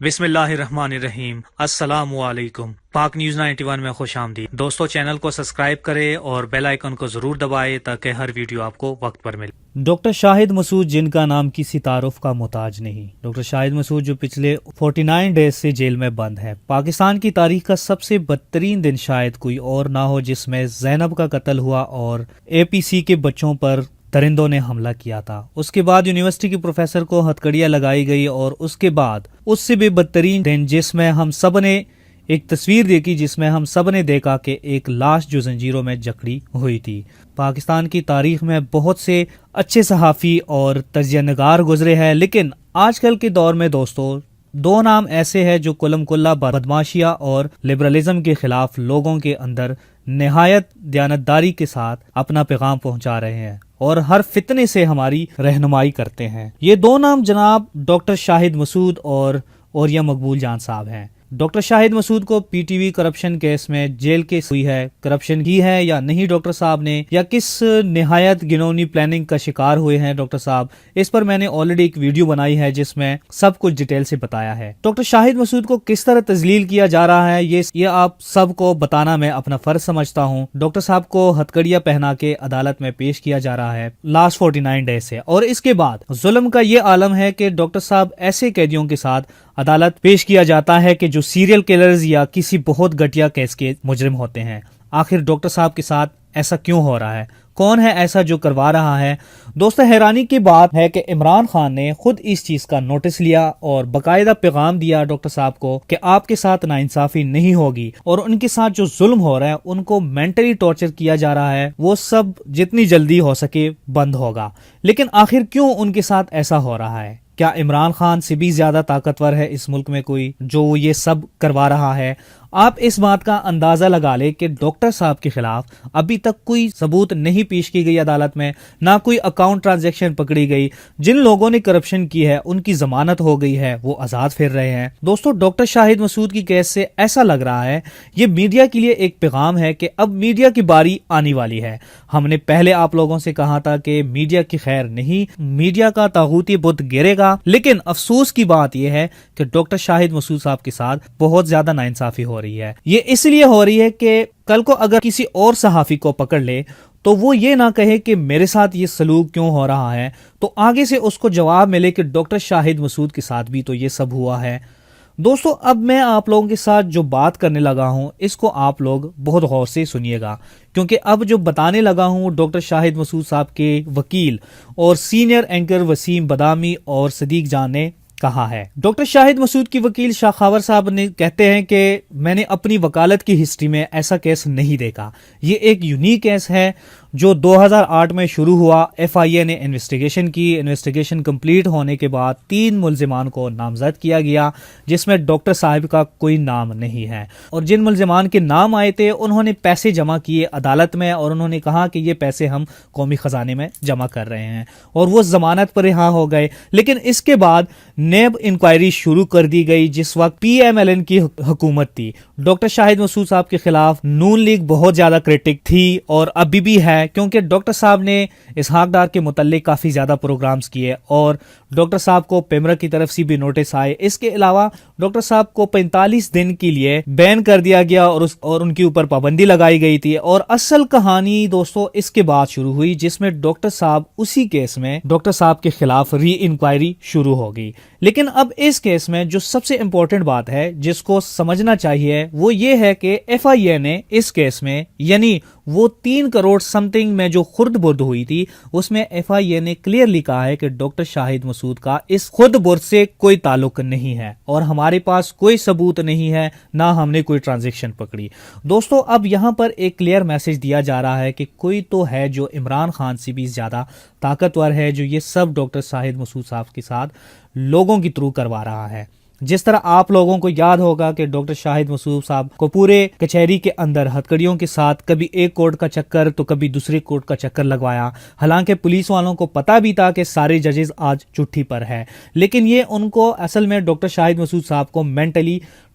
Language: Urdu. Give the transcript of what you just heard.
بسم اللہ الرحمن الرحیم۔ السلام علیکم۔ پاک نیوز 91 میں خوش آمدید دوستو، چینل کو سبسکرائب کریں اور بیل آئیکن کو ضرور دبائیں تاکہ ہر ویڈیو آپ کو وقت پر ملے۔ ڈاکٹر شاہد مسعود، جن کا نام کسی تعارف کا محتاج نہیں، ڈاکٹر شاہد مسعود جو پچھلے 49 ڈیز سے جیل میں بند ہے۔ پاکستان کی تاریخ کا سب سے بدترین دن شاید کوئی اور نہ ہو جس میں زینب کا قتل ہوا اور APC کے بچوں پر درندوں نے حملہ کیا تھا۔ اس کے بعد یونیورسٹی کے پروفیسر کو ہتھکڑیاں لگائی گئی، اور اس کے بعد اس سے بھی بدترین دن جس میں ہم سب نے ایک تصویر دیکھی، جس میں ہم سب نے دیکھا کہ ایک لاش جو زنجیروں میں جکڑی ہوئی تھی۔ پاکستان کی تاریخ میں بہت سے اچھے صحافی اور تجزیہ نگار گزرے ہیں، لیکن آج کل کے دور میں دوستو دو نام ایسے ہیں جو کلم کلا بدماشیہ اور لبرلزم کے خلاف لوگوں کے اندر نہایت دیانتداری کے ساتھ اپنا پیغام پہنچا رہے ہیں اور ہر فتنے سے ہماری رہنمائی کرتے ہیں۔ یہ دو نام جناب ڈاکٹر شاہد مسعود اور اوریا مقبول جان صاحب ہیں۔ ڈاکٹر شاہد مسعود کو PTV کرپشن کیس میں جیل کیس ہوئی ہے۔ کرپشن کی ہے یا نہیں ڈاکٹر صاحب نے، یا کس نہایت گنونی پلاننگ کا شکار ہوئے ہیں ڈاکٹر صاحب، اس پر میں نے آلریڈی ایک ویڈیو بنائی ہے جس میں سب کچھ ڈیٹیل سے بتایا ہے۔ ڈاکٹر شاہد مسعود کو کس طرح تذلیل کیا جا رہا ہے یہ آپ سب کو بتانا میں اپنا فرض سمجھتا ہوں۔ ڈاکٹر صاحب کو ہتھکڑیاں پہنا کے عدالت میں پیش کیا جا رہا ہے لاسٹ 49 ڈیز سے، اور اس کے بعد ظلم کا یہ عالم ہے کہ ڈاکٹر صاحب ایسے قیدیوں کے ساتھ عدالت پیش کیا جاتا ہے کہ جو سیریل کلرز یا کسی بہت گھٹیا کیس کے مجرم ہوتے ہیں۔ آخر ڈاکٹر صاحب کے ساتھ ایسا کیوں ہو رہا ہے؟ کون ہے ایسا جو کروا رہا ہے؟ دوستو، حیرانی کی بات ہے کہ عمران خان نے خود اس چیز کا نوٹس لیا اور باقاعدہ پیغام دیا ڈاکٹر صاحب کو کہ آپ کے ساتھ ناانصافی نہیں ہوگی، اور ان کے ساتھ جو ظلم ہو رہا ہے، ان کو مینٹلی ٹارچر کیا جا رہا ہے، وہ سب جتنی جلدی ہو سکے بند ہوگا۔ لیکن آخر کیوں ان کے ساتھ ایسا ہو رہا ہے؟ کیا عمران خان سے بھی زیادہ طاقتور ہے اس ملک میں کوئی جو یہ سب کروا رہا ہے؟ آپ اس بات کا اندازہ لگا لیں کہ ڈاکٹر صاحب کے خلاف ابھی تک کوئی ثبوت نہیں پیش کی گئی عدالت میں، نہ کوئی اکاؤنٹ ٹرانزیکشن پکڑی گئی۔ جن لوگوں نے کرپشن کی ہے ان کی ضمانت ہو گئی ہے، وہ آزاد پھر رہے ہیں۔ دوستو، ڈاکٹر شاہد مسعود کی کیس سے ایسا لگ رہا ہے یہ میڈیا کے لیے ایک پیغام ہے کہ اب میڈیا کی باری آنے والی ہے۔ ہم نے پہلے آپ لوگوں سے کہا تھا کہ میڈیا کی خیر نہیں، میڈیا کا طاغوتی بت گرے گا، لیکن افسوس کی بات یہ ہے کہ ڈاکٹر شاہد مسعود صاحب کے ساتھ بہت زیادہ ناانصافی ہو رہی ہے۔ یہ اس لیے ہو رہی ہے کہ کل کو اگر کسی اور صحافی کو پکڑ لے تو وہ یہ نہ کہے کہ میرے ساتھ یہ سلوک کیوں ہو رہا ہے، تو آگے سے اس کو جواب ملے کہ ڈاکٹر شاہد مسعود کے ساتھ بھی تو یہ سب ہوا ہے۔ دوستو، اب میں آپ لوگوں کے ساتھ جو بات کرنے لگا ہوں اس کو آپ لوگ بہت غور سے سنیے گا، کیونکہ اب جو بتانے لگا ہوں ڈاکٹر شاہد مسعود صاحب کے وکیل اور سینئر اینکر وسیم بادامی اور صدیق جان نے کہا ہے۔ ڈاکٹر شاہد مسعود کی وکیل شاخاور صاحب نے کہتے ہیں کہ میں نے اپنی وکالت کی ہسٹری میں ایسا کیس نہیں دیکھا، یہ ایک یونیک کیس ہے جو 2008 میں شروع ہوا۔ FIA نے انویسٹیگیشن کمپلیٹ ہونے کے بعد 3 ملزمان کو نامزد کیا گیا، جس میں ڈاکٹر صاحب کا کوئی نام نہیں ہے، اور جن ملزمان کے نام آئے تھے انہوں نے پیسے جمع کیے عدالت میں، اور انہوں نے کہا کہ یہ پیسے ہم قومی خزانے میں جمع کر رہے ہیں، اور وہ ضمانت پر رہا ہو گئے۔ لیکن اس کے بعد نیب انکوائری شروع کر دی گئی جس وقت PMLN کی حکومت تھی۔ ڈاکٹر شاہد مسعود صاحب کے خلاف نون لیگ بہت زیادہ کرٹک تھی اور ابھی بھی ہے، کیونکہ ڈاکٹر صاحب نے اسحاق ڈار کے متعلق کافی زیادہ پروگرامز کیے اور ڈاکٹر صاحب کو پیمرا کی طرف سے بھی نوٹس آئے۔ اس کے علاوہ ڈاکٹر صاحب کو 45 دن کے لیے بین کر دیا گیا اور ان کے اوپر پابندی لگائی گئی تھی، اور اصل کہانی دوستو اس کے بعد شروع ہوئی جس میں ڈاکٹر صاحب اسی کیس میں ڈاکٹر صاحب کے خلاف ری انکوائری شروع ہو گئی۔ لیکن اب اس کیس میں جو سب سے امپورٹنٹ بات ہے جس کو سمجھنا چاہیے وہ یہ ہے کہ FIA نے اس کیس میں، یعنی وہ 3 کروڑ سم تھنگ میں جو خرد برد ہوئی تھی، اس میں FIA نے کلیئرلی کہا ہے کہ ڈاکٹر شاہد مسعود کا اس خرد برد سے کوئی تعلق نہیں ہے، اور ہمارے پاس کوئی ثبوت نہیں ہے، نہ ہم نے کوئی ٹرانزیکشن پکڑی۔ دوستو، اب یہاں پر ایک کلیئر میسج دیا جا رہا ہے کہ کوئی تو ہے جو عمران خان سے بھی زیادہ طاقتور ہے، جو یہ سب ڈاکٹر شاہد مسعود صاحب کے ساتھ لوگوں کی تھرو کروا رہا ہے۔ جس طرح آپ لوگوں کو یاد ہوگا کہ ڈاکٹر شاہد مسعود صاحب کو پورے کچہری کے اندر ہتھکڑیوں کے ساتھ کبھی ایک کورٹ کا چکر تو کبھی دوسرے کورٹ کا چکر لگوایا، حالانکہ پولیس والوں کو پتا بھی تھا کہ سارے ججز آج چھٹی پر ہے، لیکن یہ ان کو اصل میں ڈاکٹر شاہد مسعود صاحب کو مینٹلی